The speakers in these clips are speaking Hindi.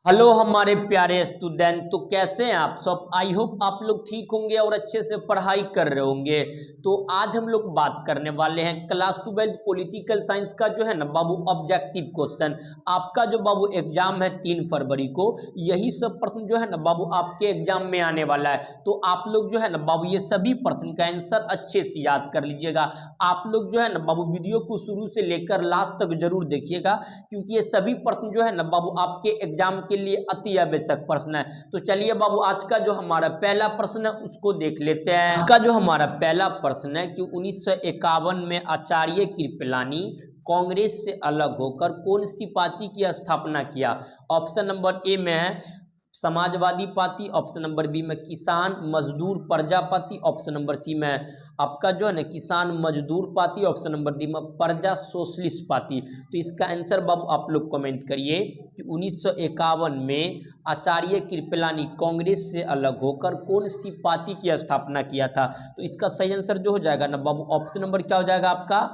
हेलो हमारे प्यारे स्टूडेंट, तो कैसे हैं आप सब। आई होप आप लोग ठीक होंगे और अच्छे से पढ़ाई कर रहे होंगे। तो आज हम लोग बात करने वाले हैं क्लास 12 पॉलिटिकल साइंस का जो है ना बाबू ऑब्जेक्टिव क्वेश्चन। आपका जो बाबू एग्जाम है 3 फरवरी को, यही सब प्रश्न जो है ना बाबू आपके एग्जाम में आने वाला है। तो आप लोग जो है ना बाबू ये सभी प्रश्न का आंसर अच्छे से याद कर लीजिएगा। आप लोग जो है ना बाबू वीडियो को शुरू से लेकर लास्ट तक जरूर देखिएगा, क्योंकि ये सभी प्रश्न जो है ना बाबू आपके एग्जाम के लिए अति आवश्यक प्रश्न है। तो चलिए बाबू आज का जो हमारा पहला प्रश्न है उसको देख लेते हैं। आज का जो हमारा पहला प्रश्न है कि 1951 में आचार्य कृपलानी कांग्रेस से अलग होकर कौन सी पार्टी की स्थापना किया। ऑप्शन नंबर ए में है Samajwadi Party, option number B में किसान मजदूर प्रजा पार्टी, ऑप्शन नंबर सी में आपका जो है ना किसान मजदूर पार्टी, ऑप्शन नंबर डी में प्रजा सोशलिस्ट पार्टी। तो इसका आंसर बाबू आप लोग कमेंट करिए कि 1951 में आचार्य कृपलानी कांग्रेस से अलग होकर कौन सी पार्टी की स्थापना किया था। तो इसका सही आंसर जो हो जाएगा ना बाबू ऑप्शन नंबर क्या हो जाएगा आपका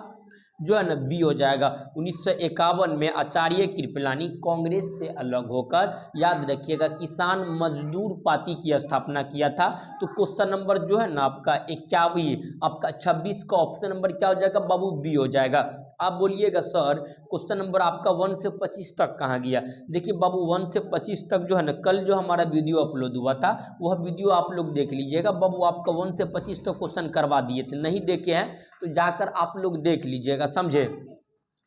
जो है ना बी हो जाएगा। 1951 में आचार्य कृपलानी कांग्रेस से अलग होकर याद रखिएगा किसान मजदूर पार्टी की स्थापना किया था। तो क्वेश्चन नंबर जो है ना आपका 21 आपका 26 का ऑप्शन नंबर क्या हो जाएगा बाबू बी हो जाएगा। आप बोलिएगा सर क्वेश्चन नंबर आपका 1 से 25 तक कहाँ गया। देखिए बाबू 1 से 25 तक जो है ना कल जो हमारा वीडियो अपलोड हुआ था वह वीडियो आप लोग देख लीजिएगा। बाबू आपका 1 से 25 तक क्वेश्चन करवा दिए थे, नहीं देखे हैं तो जाकर आप लोग देख लीजिएगा, समझे।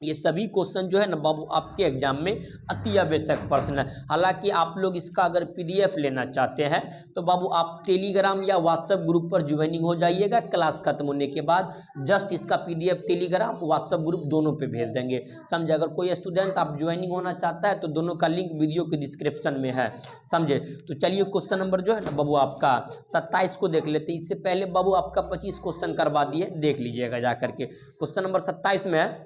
ये सभी क्वेश्चन जो है ना बाबू आपके एग्जाम में अति आवश्यक प्रश्न है। हालांकि आप लोग इसका अगर पीडीएफ लेना चाहते हैं तो बाबू आप टेलीग्राम या व्हाट्सएप ग्रुप पर ज्वाइनिंग हो जाइएगा। क्लास खत्म होने के बाद जस्ट इसका पीडीएफ टेलीग्राम व्हाट्सएप ग्रुप दोनों पे भेज देंगे, समझे। अगर कोई स्टूडेंट आप ज्वाइनिंग होना चाहता है तो दोनों का लिंक वीडियो के डिस्क्रिप्शन में है, समझे। तो चलिए क्वेश्चन नंबर जो है ना बाबू आपका 27 को देख लेते हैं। इससे पहले बाबू आपका 25 क्वेश्चन करवा दिए, देख लीजिएगा जा करके। क्वेश्चन नंबर 27 में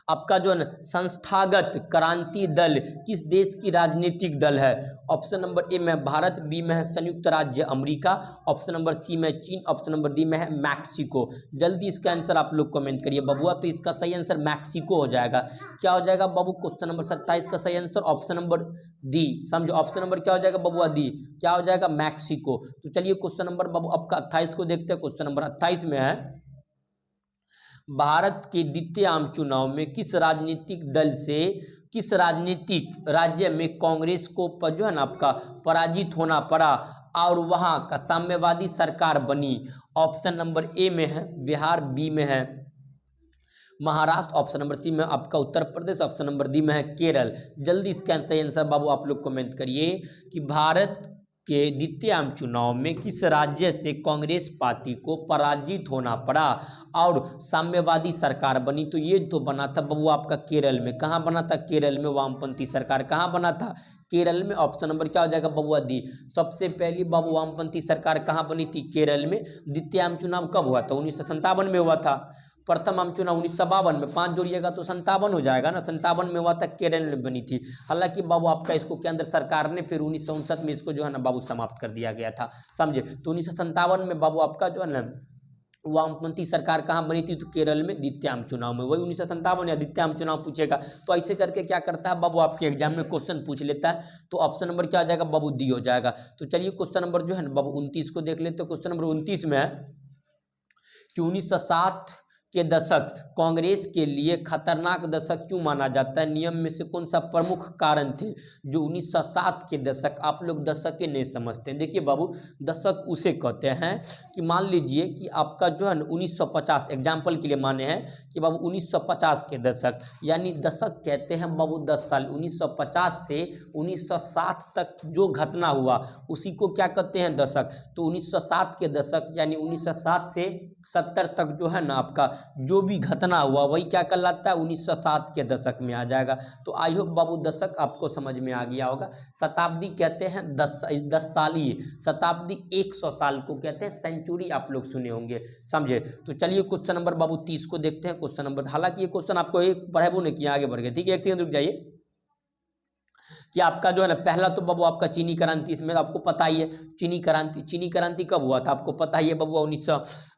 आपका जो है ना संस्थागत क्रांति दल किस देश की राजनीतिक दल है। ऑप्शन नंबर ए में भारत, बी में है संयुक्त राज्य अमेरिका, ऑप्शन नंबर सी में चीन, ऑप्शन नंबर डी में है मैक्सिको। जल्दी इसका आंसर आप लोग कमेंट करिए बबुआ। तो इसका सही आंसर मैक्सिको हो जाएगा। क्या हो जाएगा बाबू क्वेश्चन नंबर 27 का सही आंसर ऑप्शन नंबर डी, समझो। ऑप्शन नंबर क्या हो जाएगा बबुआ डी, क्या हो जाएगा मैक्सिको। तो चलिए क्वेश्चन नंबर बाबू आपका 28 को देखते हैं। क्वेश्चन नंबर 28 में है भारत के द्वितीय आम चुनाव में किस राजनीतिक राज्य में कांग्रेस को जो है ना आपका पराजित होना पड़ा और वहां का साम्यवादी सरकार बनी। ऑप्शन नंबर ए में है बिहार, बी में है महाराष्ट्र, ऑप्शन नंबर सी में आपका Uttar Pradesh, option number D में है केरल। जल्दी इसका सही आंसर बाबू आप लोग कमेंट करिए कि भारत के द्वितीय आम चुनाव में किस राज्य से कांग्रेस पार्टी को पराजित होना पड़ा और साम्यवादी सरकार बनी। तो ये तो बना था बाबू आपका केरल में। कहाँ बना था? केरल में वामपंथी सरकार कहाँ बना था? केरल में। ऑप्शन नंबर क्या हो जाएगा बबुआ दी। सबसे पहली बाबू वामपंथी सरकार कहाँ बनी थी? केरल में। द्वितीय आम चुनाव कब हुआ था? 1957 में हुआ था। प्रथम आम चुनाव 1952 में, 5 जोड़िएगा तो 57 हो जाएगा ना। 57 में हुआ था, केरल में बनी थी। हालांकि बाबू आपका इसको केंद्र सरकार ने फिर 1959 में इसको जो है ना बाबू समाप्त कर दिया गया था, समझे। तो 1957 में बाबू आपका जो है ना वामपंथी सरकार कहाँ बनी थी? तो केरल में द्वितीय आम चुनाव में। वही 1957 या द्वितीय आम चुनाव पूछेगा तो ऐसे करके क्या करता है बाबू आपके एग्जाम में क्वेश्चन पूछ लेता है। तो ऑप्शन नंबर क्या हो जाएगा बाबू डी हो जाएगा। तो चलिए क्वेश्चन नंबर जो है ना बाबू 29 को देख लेते हैं। क्वेश्चन नंबर 29 में है कि 1960 के दशक कांग्रेस के लिए खतरनाक दशक क्यों माना जाता है? नियम में से कौन सा प्रमुख कारण थे जो 1960 के दशक, आप लोग दशक के नहीं समझते हैं। देखिए बाबू दशक उसे कहते हैं कि मान लीजिए कि आपका जो है ना 1950, एग्जाम्पल के लिए माने हैं कि बाबू 1950 के दशक, यानी दशक कहते हैं बाबू 10 साल। 1950 से 1960 तक जो घटना हुआ उसी को क्या कहते हैं? दशक। तो 1960 के दशक यानी 1960 से 70 तक जो है ना आपका जो भी घटना हुआ वही क्या कहलाता है? 1960 के दशक में आ जाएगा। तो आई होप बाबू दशक आपको समझ में आ गया होगा। शताब्दी कहते हैं 10 सालीय, शताब्दी 100 साल को कहते हैं सेंचुरी, आप लोग सुने होंगे, समझे। तो चलिए क्वेश्चन नंबर बाबू 30 को देखते हैं। क्वेश्चन नंबर, हालांकि ये क्वेश्चन आपको एक पढ़ेबो नहीं किया, आगे बढ़ गए, ठीक है। एक सेकंड रुक जाइए कि आपका जो है ना पहला तो बाबू आपका चीनी क्रांति, इसमें आपको पता ही है चीनी क्रांति कब हुआ था, आपको पता ही है बाबू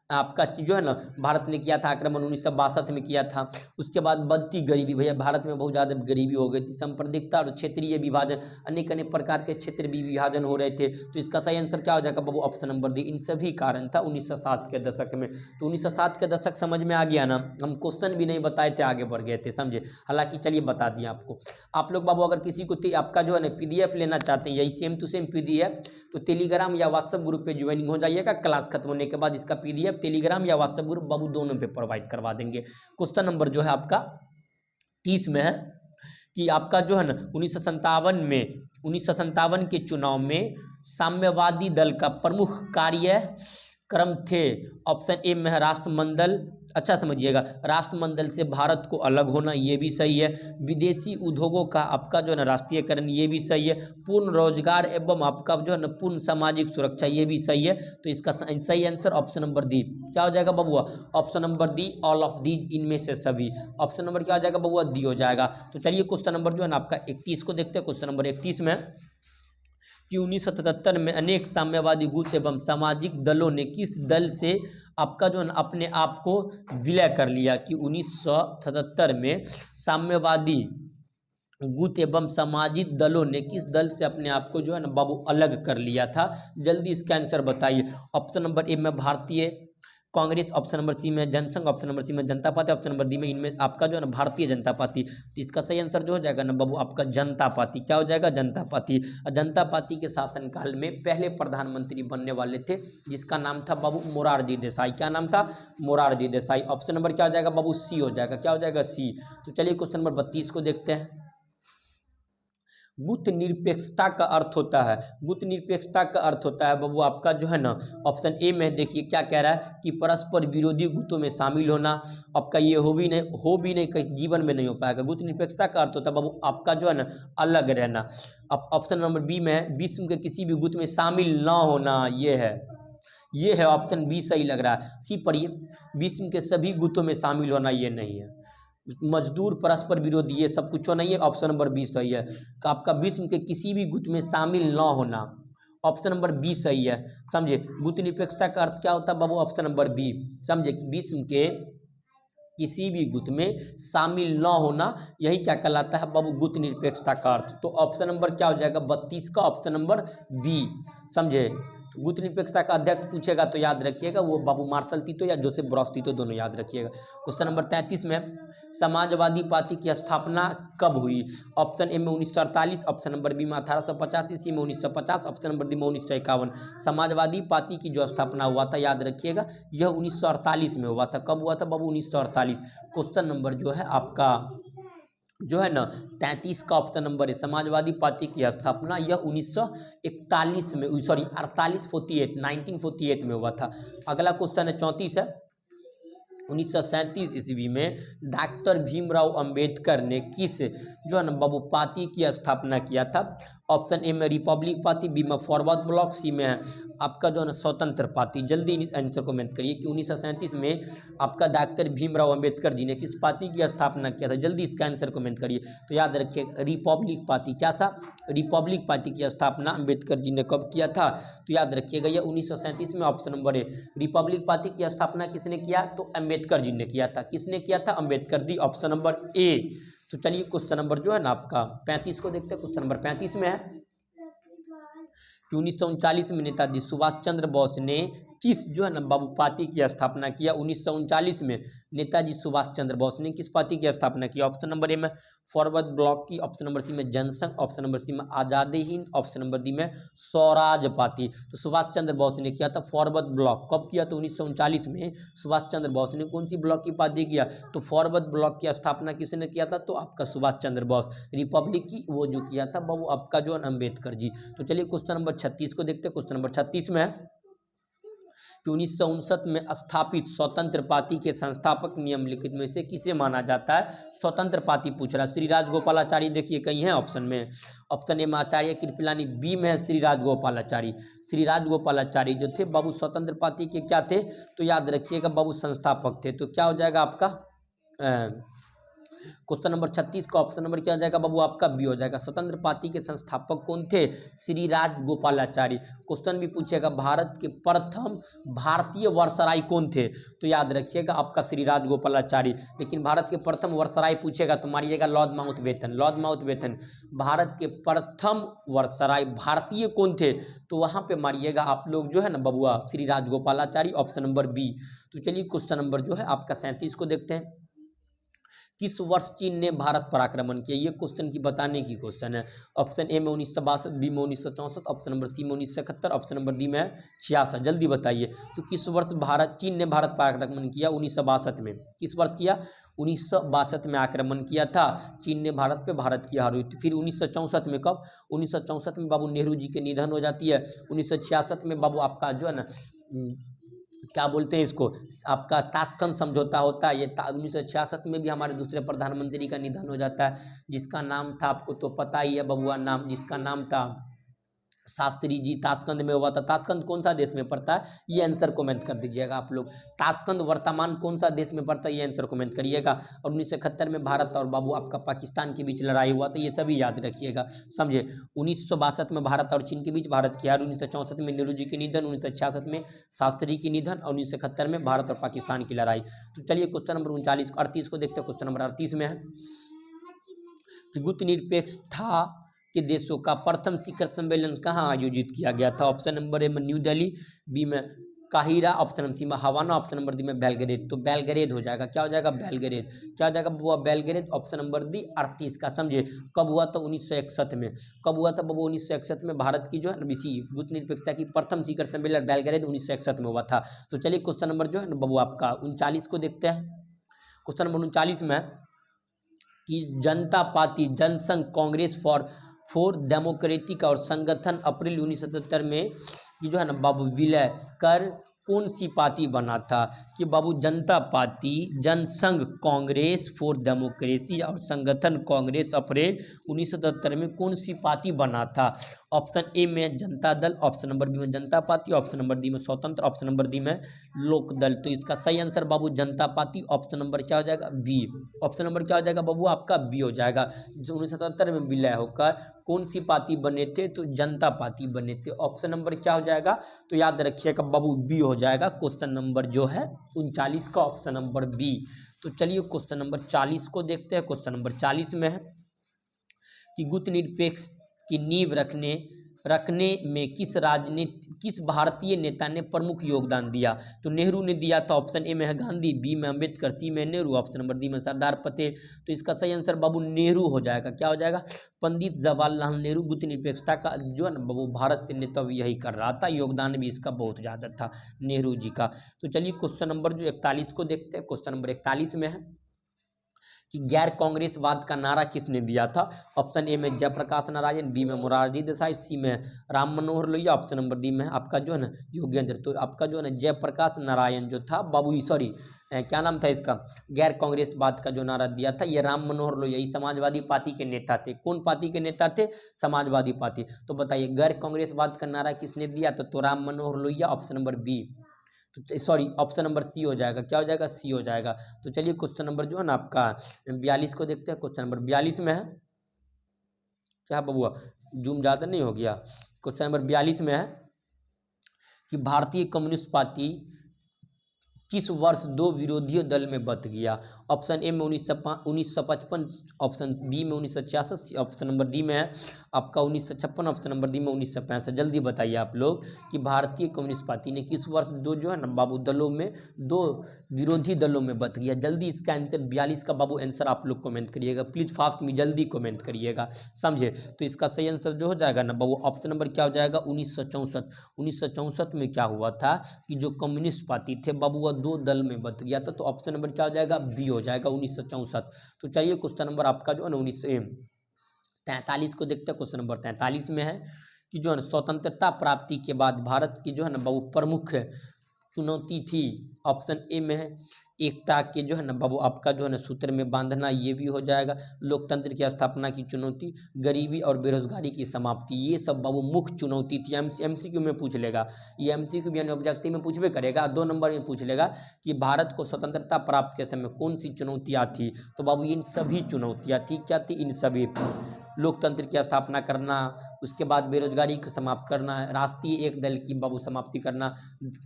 आपका जो है ना भारत ने किया था आक्रमण 1962 में किया था। उसके बाद बढ़ती गरीबी, भैया भारत में बहुत ज़्यादा गरीबी हो गई थी। सांप्रदायिकता और क्षेत्रीय विभाजन, अनेक अनेक प्रकार के क्षेत्र भी विभाजन हो रहे थे। तो इसका सही आंसर क्या हो जाएगा बाबू? ऑप्शन नंबर डी, इन सभी कारण था 1960 के दशक में। तो 1960 के दशक समझ में आ गया ना, हम क्वेश्चन भी नहीं बताए थे, आगे बढ़ गए थे, समझे। हालांकि चलिए बता दिया आपको। आप लोग बाबू अगर किसी को आपका जो है ना PDF लेना चाहते हैं, यही सेम टू सेम PDF, तो टेलीग्राम या व्हाट्सएप ग्रुप पे ज्वाइनिंग हो जाइएगा। क्लास खत्म होने के बाद इसका PDF टेलीग्राम या व्हाट्सएप ग्रुप बाबू दोनों पे प्रोवाइड करवा देंगे। क्वेश्चन नंबर जो है आपका 30 में है कि आपका जो है ना 1957 के चुनाव में साम्यवादी दल का प्रमुख कार्यक्रम थे। ऑप्शन ए में है राष्ट्रमंडल, अच्छा समझिएगा, राष्ट्रमंडल से भारत को अलग होना, ये भी सही है। विदेशी उद्योगों का आपका जो है ना राष्ट्रीयकरण, ये भी सही है। पूर्ण रोजगार एवं आपका जो है ना पूर्ण सामाजिक सुरक्षा, ये भी सही है। तो इसका सही आंसर ऑप्शन नंबर डी क्या हो जाएगा बबुआ? Option number D, all of these, इनमें से सभी। ऑप्शन नंबर क्या हो जाएगा बबुआ? डी हो जाएगा। तो चलिए क्वेश्चन नंबर जो है ना आपका 31 को देखते हैं। क्वेश्चन नंबर 31 में कि 1977 में अनेक साम्यवादी गुट एवं सामाजिक दलों ने किस दल से आपका जो है ना अपने आप को विलय कर लिया? कि 1977 में साम्यवादी गुट एवं सामाजिक दलों ने किस दल से अपने आप को जो है ना बाबू अलग कर लिया था? जल्दी इसका आंसर बताइए। ऑप्शन नंबर ए में भारतीय कांग्रेस, ऑप्शन नंबर सी में जनसंघ, ऑप्शन नंबर सी में जनता पार्टी, ऑप्शन नंबर डी में इनमें आपका जो है ना भारतीय जनता पार्टी। तो इसका सही आंसर जो हो जाएगा ना बाबू आपका जनता पार्टी। क्या हो जाएगा? जनता पार्टी। जनता पार्टी के शासनकाल में पहले प्रधानमंत्री बनने वाले थे, जिसका नाम था बाबू मोरारजी देसाई। क्या नाम था? मोरारजी देसाई। ऑप्शन नंबर क्या हो जाएगा बाबू? सी हो जाएगा। क्या हो जाएगा? सी। तो चलिए क्वेश्चन नंबर 32 को देखते हैं। गुट निरपेक्षता का अर्थ होता है, गुट निरपेक्षता का अर्थ होता है बाबू आपका जो है ना ऑप्शन ए में देखिए क्या कह रहा है कि परस्पर विरोधी गुटों में शामिल होना। आपका ये हो भी नहीं कहीं जीवन में नहीं हो पाएगा। गुट निरपेक्षता का अर्थ होता है बाबू आपका जो है ना अलग रहना। अब ऑप्शन नंबर बी में है विश्व के किसी भी गुट में शामिल ना होना, ये है ऑप्शन बी सही लग रहा है। सी पढ़िए, विश्व के सभी गुटों में शामिल होना, ये नहीं है। मजदूर, परस्पर विरोधी, ये सब कुछ नहीं है। ऑप्शन नंबर बी सही है। आपका विश्व के किसी भी गुट में शामिल ना होना, ऑप्शन नंबर बी सही है, समझे। गुट निरपेक्षता का अर्थ क्या होता है बाबू? ऑप्शन नंबर बी, समझे। विश्व के किसी भी गुट में शामिल ना होना, यही क्या कहलाता है बाबू? गुट निरपेक्षता का अर्थ। तो ऑप्शन नंबर क्या हो जाएगा 32 का? ऑप्शन नंबर बी, समझे। गुट निरपेक्षता का अध्यक्ष पूछेगा तो याद रखिएगा वो बाबू मार्शल टीटो या जोसेफ ब्रॉस टीटो, दोनों याद रखिएगा। क्वेश्चन नंबर 33 में समाजवादी पार्टी की स्थापना कब हुई? ऑप्शन ए में 1948, ऑप्शन नंबर बी में 1885, सी में 1950, ऑप्शन नंबर डी में 1951। समाजवादी पार्टी की जो स्थापना हुआ था, याद रखिएगा, यह 1948 में हुआ था। कब हुआ था बाबू? 1948। क्वेश्चन नंबर जो है आपका जो है ना 33 का ऑप्शन नंबर है। समाजवादी पार्टी की स्थापना यह 1948 में, सॉरी 1948 में हुआ था। अगला क्वेश्चन है 34 है। 1937 ईस्वी में डॉक्टर भीमराव अंबेडकर ने किस जो है ना बाबू पार्टी की स्थापना किया था? ऑप्शन ए में रिपब्लिक पार्टी, बी में फॉरवर्ड ब्लॉक, सी में आपका जो है ना स्वतंत्र पार्टी। जल्दी आंसर कमेंट करिए कि 1937 में आपका डॉक्टर भीमराव अंबेडकर जी ने किस पार्टी की स्थापना किया था? जल्दी इसका आंसर कमेंट करिए। तो याद रखिए रिपब्लिक पार्टी। क्या सा? रिपब्लिक पार्टी की स्थापना अंबेडकर जी ने कब किया था? तो याद रखिएगा यह 1937 में, option number A. Republic party की स्थापना किसने किया? तो अंबेडकर जी ने किया था। किसने किया था? Ambedkar ji, option number A. तो चलिए क्वेश्चन नंबर जो है ना आपका 35 को देखते हैं। क्वेश्चन नंबर 35 में है कि 1939 में नेताजी सुभाष चंद्र बोस ने किस जो है ना बाबू पार्टी की स्थापना किया? 1939 में नेताजी सुभाष चंद्र बोस ने किस पार्टी की स्थापना की? ऑप्शन नंबर ए में फॉरवर्ड ब्लॉक की, ऑप्शन नंबर सी में जनसंघ, ऑप्शन नंबर सी में आज़ादी हिंद, ऑप्शन नंबर डी में स्वराज पार्टी। तो सुभाष चंद्र बोस ने किया था फॉरवर्ड ब्लॉक। कब किया? तो 1939 में सुभाष चंद्र बोस ने कौन सी ब्लॉक की पार्टी किया? तो फॉरवर्ड ब्लॉक की स्थापना किसने किया था? तो आपका सुभाष चंद्र बोस। रिपब्लिक की वो जो किया था वो आपका जो अम्बेडकर जी। तो चलिए क्वेश्चन नंबर 36 को देखते हैं। क्वेश्चन नंबर 36 में कि 1959 में स्थापित स्वतंत्र पार्टी के संस्थापक निम्नलिखित में से किसे माना जाता है? स्वतंत्र पार्टी पूछ रहा है। श्री राजगोपालाचारी देखिए कहीं है ऑप्शन में। ऑप्शन ए में आचार्य कृपलानी, बी में है श्री राजगोपालाचारी। श्री राजगोपालाचारी जो थे बाबू स्वतंत्र पार्टी के क्या थे? तो याद रखिएगा बाबू संस्थापक थे। तो क्या हो जाएगा आपका क्वेश्चन नंबर 36 का ऑप्शन नंबर क्या हो जाएगा बाबू आपका बी हो जाएगा। स्वतंत्र पार्टी के संस्थापक कौन थे? श्री राजगोपालाचारी। क्वेश्चन भी पूछेगा भारत के प्रथम भारतीय वायसराय कौन थे? तो याद रखिएगा आपका श्री राजगोपालाचारी। लेकिन भारत के प्रथम वायसराय पूछेगा तो मारिएगा Lord Mountbatten. Lord Mountbatten Bharat के प्रथम वायसराय भारतीय कौन थे? तो वहां पे मारिएगा आप लोग जो है ना बबुआ Shri Rajagopalachari, option number B. तो चलिए क्वेश्चन नंबर जो है आपका 37 को देखते हैं। किस वर्ष चीन ने भारत पर आक्रमण किया? ये क्वेश्चन की बताने की क्वेश्चन है। ऑप्शन ए में 1962, बी में 1964, ऑप्शन नंबर सी में 1971, ऑप्शन नंबर डी में 66। जल्दी बताइए। तो किस वर्ष चीन ने भारत पर आक्रमण किया? 1962 में। किस वर्ष किया? 1962 में आक्रमण किया था चीन ने भारत पे, भारत की हार हुई थी। फिर 1964 में कब? 1964 में बाबू नेहरू जी के निधन हो जाती है। 1966 में बाबू आपका जो है ना क्या बोलते हैं इसको, आपका ताशकंद समझौता होता है। ये 1966 में भी हमारे दूसरे प्रधानमंत्री का निधन हो जाता है, जिसका नाम था, आपको तो पता ही है बबुआ, नाम जिसका नाम था शास्त्री जी। ताशकंद में हुआ था। ताशकंद कौन सा देश में पड़ता है? ये आंसर कमेंट कर दीजिएगा आप लोग। ताशकंद वर्तमान कौन सा देश में पड़ता है? ये आंसर कमेंट करिएगा। और 1971 में भारत और बाबू आपका पाकिस्तान के बीच लड़ाई हुआ था। ये सभी याद रखिएगा, समझे। 1962 में भारत और चीन के बीच भारत की हार, 1964 में नेहरू जी के निधन, 1966 में शास्त्री की निधन और 1971 में भारत और पाकिस्तान की लड़ाई। तो चलिए क्वेश्चन नंबर 38 को देखते हैं। क्वेश्चन नंबर 38 में है कि गुप्त निरपेक्षता के देशों का प्रथम शिखर सम्मेलन कहाँ आयोजित किया गया था? ऑप्शन नंबर ए में न्यू दिल्ली, बी में काहिरा, ऑप्शन नंबर सी में हवाना, ऑप्शन नंबर डी में बेलग्रेड। तो बेलग्रेड हो जाएगा। क्या हो जाएगा? बेलग्रेड। क्या हो जाएगा बबुआ? बेलग्रेड। ऑप्शन नंबर डी 38 का, समझे। कब हुआ था? 1961 में। कब हुआ था बबुआ? 1961 में भारत की जो है ना गुप्त निरपेक्षता की प्रथम शिखर सम्मेलन बेलग्रेड 1961 में हुआ था। तो चलिए क्वेश्चन नंबर जो है ना बबुआ आपका 39 को देखते हैं। क्वेश्चन नंबर 39 में कि Janata party Jansangh Congress for democratic और संगठन अप्रैल 1977 में जो है ना बाबू विलय कर कौन सी पार्टी बना था? कि बाबू Janata party Jansangh Congress for democracy और संगठन कांग्रेस अप्रैल 1977 में कौन सी पार्टी बना था? ऑप्शन ए में Janata Dal, option number B में जनता पार्टी, ऑप्शन नंबर डी में स्वतंत्र, ऑप्शन नंबर डी में लोक दल। तो इसका सही आंसर बाबू जनता पार्टी, ऑप्शन नंबर क्या हो जाएगा? बी। ऑप्शन नंबर क्या हो जाएगा बाबू आपका? बी हो जाएगा। 1977 में विलय होकर कौन सी पार्टी बने थे? तो जनता पार्टी बने थे। ऑप्शन नंबर क्या हो जाएगा? तो याद रखिएगा बाबू बी हो जाएगा। क्वेश्चन नंबर जो है 39 का ऑप्शन नंबर बी। तो चलिए क्वेश्चन नंबर 40 को देखते हैं। क्वेश्चन नंबर 40 में है कि गुप्त निरपेक्ष की नींव रखने में किस भारतीय नेता ने प्रमुख योगदान दिया? तो नेहरू ने दिया था। ऑप्शन ए में है गांधी, बी में अम्बेडकर, सी में नेहरू, ऑप्शन नंबर डी में सरदार पटेल। तो इसका सही आंसर बाबू नेहरू हो जाएगा। क्या हो जाएगा? पंडित जवाहरलाल नेहरू गुप्त निरपेक्षता का जो है ना बाबू भारत से नेतृत्व यही कर रहा था। योगदान भी इसका बहुत ज़्यादा था नेहरू जी का। तो चलिए क्वेश्चन नंबर जो 41 को देखते हैं। क्वेश्चन नंबर 41 में है कि गैर कांग्रेसवाद का नारा किसने दिया था? ऑप्शन ए में जयप्रकाश नारायण, बी में मोरारजी देसाई, सी में Ram Manohar Lohia, option number D में आपका जो है ना योगेंद्र। तो आपका जो है ना जयप्रकाश नारायण जो था बाबू, सॉरी क्या नाम था इसका, गैर कांग्रेसवाद का जो नारा दिया था ये राम मनोहर लोहिया, समाजवादी पार्टी के नेता थे। कौन पार्टी के नेता थे? समाजवादी पार्टी। तो बताइए गैर कांग्रेसवाद का नारा किसने दिया? तो Ram Manohar Lohia, option number B. तो सॉरी ऑप्शन नंबर सी हो जाएगा। क्या हो जाएगा? सी हो जाएगा। तो चलिए क्वेश्चन नंबर जो है ना आपका 42 को देखते हैं। क्वेश्चन नंबर 42 में है क्या बबुआ, जूम ज़्यादा नहीं हो गया? क्वेश्चन नंबर 42 में है कि भारतीय कम्युनिस्ट पार्टी किस वर्ष दो विरोधी दल में बंट गया? ऑप्शन ए में 1955, ऑप्शन बी में 1966, ऑप्शन नंबर डी में है आपका 1956, ऑप्शन नंबर डी में 1965। जल्दी बताइए आप लोग कि भारतीय कम्युनिस्ट पार्टी ने किस वर्ष दो जो है ना बाबू दलों में, दो विरोधी दलों में बंट गया? जल्दी इसका आंसर 42 का बाबू आंसर आप लोग कमेंट करिएगा प्लीज़, फास्ट में जल्दी कमेंट करिएगा, समझे। तो इसका सही आंसर जो हो जाएगा ना बाबू ऑप्शन नंबर क्या हो जाएगा? 1964। 1964 में क्या हुआ था कि जो कम्युनिस्ट पार्टी थे बाबू दो दल में बंट गया था। तो ऑप्शन नंबर क्या हो जाएगा? बी हो जाएगा 1964। तो चलिए क्वेश्चन नंबर आपका जो है ना 1943 को देखते हैं। क्वेश्चन नंबर 43 में है कि जो है स्वतंत्रता प्राप्ति के बाद भारत की जो है ना बहुत प्रमुख चुनौती थी। ऑप्शन ए में है एकता के जो है ना बाबू आपका जो है ना सूत्र में बांधना, ये भी हो जाएगा। लोकतंत्र की स्थापना की चुनौती, गरीबी और बेरोजगारी की समाप्ति, ये सब बाबू मुख्य चुनौती थी। एमसीक्यू में पूछ लेगा, ये एमसीक्यू यानी ऑब्जेक्टिव में पूछबे करेगा। 2 नंबर में पूछ लेगा कि भारत को स्वतंत्रता प्राप्त के समय कौन सी चुनौतियाँ थी, तो बाबू इन सभी चुनौतियाँ थी। क्या थी? इन सभी। लोकतंत्र की स्थापना करना, उसके बाद बेरोजगारी को समाप्त करना, राष्ट्रीय एक दल की बाबू समाप्ति करना,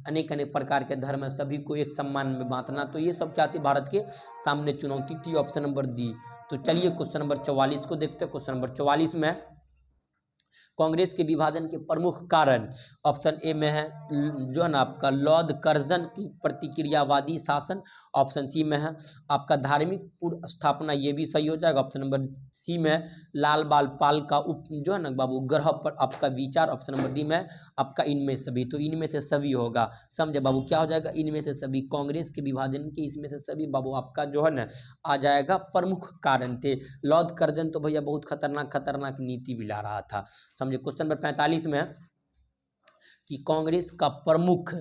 अनेक अनेक प्रकार के धर्म सभी को एक सम्मान में बांटना, तो ये सब क्या थी? भारत के सामने चुनौती थी। Option number D. तो चलिए क्वेश्चन नंबर 44 को देखते हैं। क्वेश्चन नंबर 44 में कांग्रेस के विभाजन के प्रमुख कारण, ऑप्शन ए में है जो है ना आपका लॉर्ड कर्जन की प्रतिक्रियावादी शासन, ऑप्शन सी में है आपका धार्मिक पूर्व स्थापना, ये भी सही हो जाएगा। ऑप्शन नंबर सी में लाल बाल पाल का जो है ना बाबू ग्रह पर आपका विचार, ऑप्शन नंबर डी में आपका इनमें सभी। तो इनमें से सभी होगा, समझे बाबू? क्या हो जाएगा? इनमें से सभी। कांग्रेस के विभाजन के इसमें से सभी बाबू आपका जो है ना आ जाएगा प्रमुख कारण थे। लॉर्ड कर्जन तो भैया बहुत खतरनाक नीति भी ला रहा था, समझे। क्वेश्चन नंबर 45 में कि कांग्रेस का प्रमुख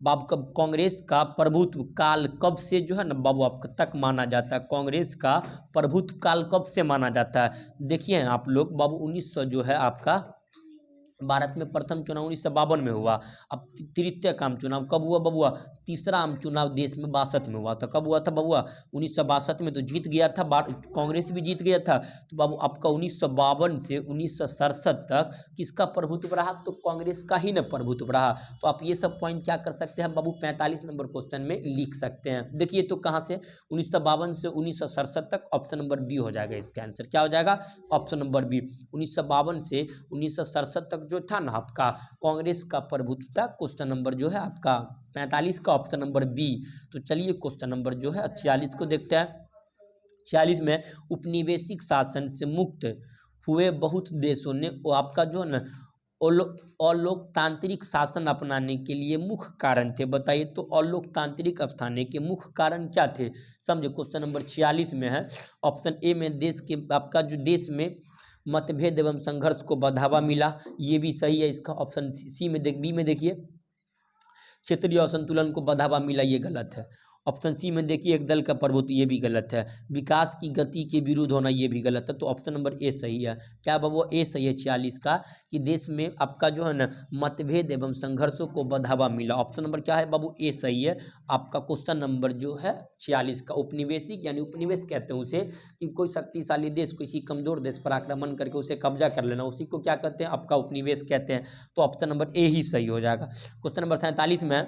बाबू कब, कांग्रेस का प्रभुत्व काल कब से जो है ना बाबू आपका तक माना जाता है? कांग्रेस का प्रभुत्व काल कब से माना जाता है? देखिए आप लोग बाबू 1900 जो है आपका भारत में प्रथम चुनाव 1952 में हुआ। अब तृतीय का आम चुनाव कब हुआ बबुआ? तीसरा आम चुनाव देश में 62 में हुआ था। कब हुआ था बबुआ? 1962 में तो जीत गया था, कांग्रेस भी जीत गया था। तो बाबू आपका 1952 से 1967 तक किसका प्रभुत्व रहा? तो कांग्रेस का ही न प्रभुत्व रहा। तो आप ये सब पॉइंट क्या कर सकते हैं बाबू? 45 नंबर क्वेश्चन में लिख सकते हैं। देखिए तो कहाँ से 1952 से 1967 तक, ऑप्शन नंबर बी हो जाएगा इसका आंसर। क्या हो जाएगा? Option number B. 1952 से 1967 तक जो था ना आपका कांग्रेस का प्रभुत्व था। क्वेश्चन नंबर जो है आपका 45 का ऑप्शन नंबर बी। तो चलिए क्वेश्चन नंबर जो है 46 को देखते हैं। 46 में उपनिवेशिक शासन से मुक्त हुए बहुत देशों ने वो आपका जो है ना अलोकतांत्रिक शासन अपनाने के लिए मुख्य कारण थे। बताइए तो अलोकतांत्रिक अपनाने के मुख्य कारण क्या थे? समझे। क्वेश्चन नंबर 46 में है ऑप्शन ए में देश के आपका जो देश में मतभेद एवं संघर्ष को बढ़ावा मिला, ये भी सही है इसका। ऑप्शन सी में बी में देखिए क्षेत्रीय असंतुलन को बढ़ावा मिला, ये गलत है। ऑप्शन सी में देखिए एक दल का प्रभुत्व, ये भी गलत है। विकास की गति के विरुद्ध होना, ये भी गलत है। तो ऑप्शन नंबर ए सही है। क्या बाबू? ए सही है 46 का, कि देश में आपका जो है ना मतभेद एवं संघर्षों को बढ़ावा मिला। ऑप्शन नंबर क्या है बाबू? ए सही है आपका। क्वेश्चन नंबर जो है 46 का उपनिवेशिक यानी उपनिवेश कहते हैं उसे, कि कोई शक्तिशाली देश किसी कमजोर देश पर आक्रमण करके उसे कब्जा कर लेना, उसी को क्या कहते हैं? आपका उपनिवेश कहते हैं। तो ऑप्शन नंबर ए ही सही हो जाएगा। क्वेश्चन नंबर 47 में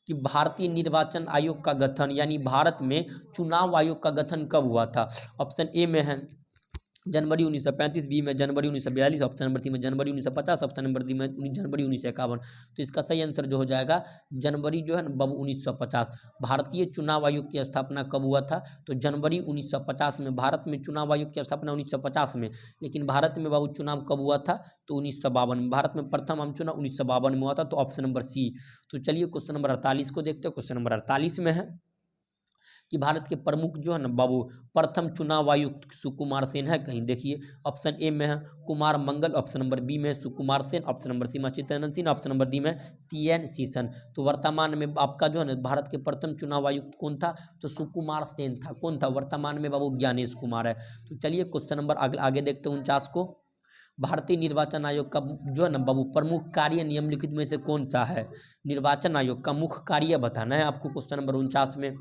कि भारतीय निर्वाचन आयोग का गठन यानी भारत में चुनाव आयोग का गठन कब हुआ था? ऑप्शन ए में है जनवरी 1935, बी में जनवरी 1942, ऑप्शन नंबर सी में जनवरी 1950, ऑप्शन नंबर डी में जनवरी 1951। तो इसका सही आंसर जो हो जाएगा जनवरी जो है ना बाबू 1950। भारतीय चुनाव आयोग की स्थापना कब हुआ था? तो जनवरी 1950 में। भारत में चुनाव आयोग की स्थापना 1950 में, लेकिन भारत में बाबू चुनाव कब हुआ था? तो 1952 में। भारत में प्रथम आम चुनाव 1952 में हुआ था। तो ऑप्शन नंबर सी। तो चलिए क्वेश्चन नंबर 48 को देखते हैं। क्वेश्चन नंबर 48 में है कि भारत के प्रमुख जो है ना बाबू प्रथम चुनाव आयुक्त सुकुमार सेन है कहीं? देखिए ऑप्शन ए में है कुमार मंगल, ऑप्शन नंबर बी में Sukumar Sen, option number C में Chittaranjan Singh, option number D में TN सेशन। तो वर्तमान में आपका जो है ना भारत के प्रथम चुनाव आयुक्त कौन था? तो सुकुमार सेन था। कौन था? वर्तमान में बाबू ज्ञानेश कुमार है। तो चलिए क्वेश्चन नंबर आगे देखते हैं 49 को। भारतीय निर्वाचन आयोग का जो है ना बाबू प्रमुख कार्य निम्नलिखित में से कौन सा है? निर्वाचन आयोग का मुख्य कार्य बताना है आपको क्वेश्चन नंबर 49 में।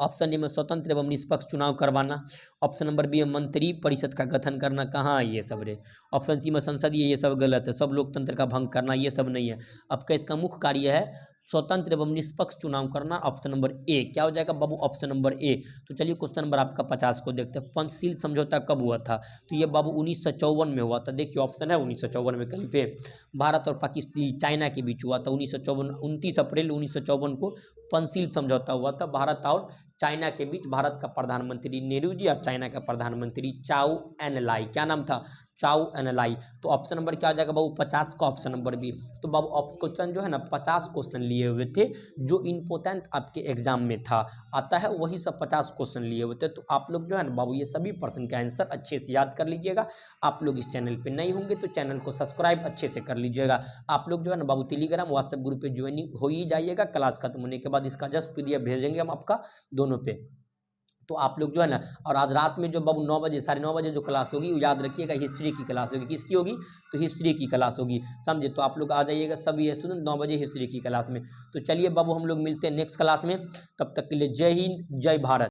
ऑप्शन ए में स्वतंत्र एवं निष्पक्ष चुनाव करवाना, ऑप्शन नंबर बी में मंत्री परिषद का गठन करना। कहाँ है ये सब रे? ऑप्शन सी में संसदीय, ये सब गलत है। सब लोकतंत्र का भंग करना, ये सब नहीं है। आपका इसका मुख्य कार्य है स्वतंत्र एवं निष्पक्ष चुनाव करना, ऑप्शन नंबर ए। क्या हो जाएगा बाबू? Option number A. तो चलिए क्वेश्चन नंबर आपका 50 को देखते हैं। पंचशील समझौता कब हुआ था? तो ये बाबू 1954 में हुआ था। देखिए ऑप्शन है 1954 में कहीं पे। भारत और पाकिस्तान चाइना के बीच हुआ था 1954, 29 अप्रैल 1954 को पंचशील समझौता हुआ था भारत और चाइना के बीच। भारत का प्रधानमंत्री नेहरू जी और चाइना का प्रधानमंत्री चाउ एन लाई, क्या नाम था? चाउ एनलाई। तो ऑप्शन नंबर क्या हो जाएगा बाबू 50 का ऑप्शन नंबर बी। तो बाबू क्वेश्चन जो है ना 50 क्वेश्चन लिए हुए थे जो इंपॉर्टेंट आपके एग्जाम में था, आता है वही सब 50 क्वेश्चन लिए हुए थे। तो आप लोग जो है ना बाबू ये सभी प्रश्न का आंसर अच्छे से याद कर लीजिएगा। आप लोग इस चैनल पे नए होंगे तो चैनल को सब्सक्राइब अच्छे से कर लीजिएगा। आप लोग जो है ना बाबू टेलीग्राम व्हाट्सएप ग्रुप पे ज्वाइनिंग हो ही जाइएगा। क्लास खत्म होने के बाद इसका जस्ट PDF भेजेंगे हम आपका दोनों पे। तो आप लोग जो है ना, और आज रात में जो बाबू 9 बजे 9:30 बजे जो क्लास होगी वो याद रखिएगा, हिस्ट्री की क्लास होगी। किसकी होगी? तो हिस्ट्री की क्लास होगी, समझे। तो आप लोग आ जाइएगा सभी स्टूडेंट 9 बजे हिस्ट्री की क्लास में। तो चलिए बाबू हम लोग मिलते हैं नेक्स्ट क्लास में, तब तक के लिए जय हिंद जय भारत।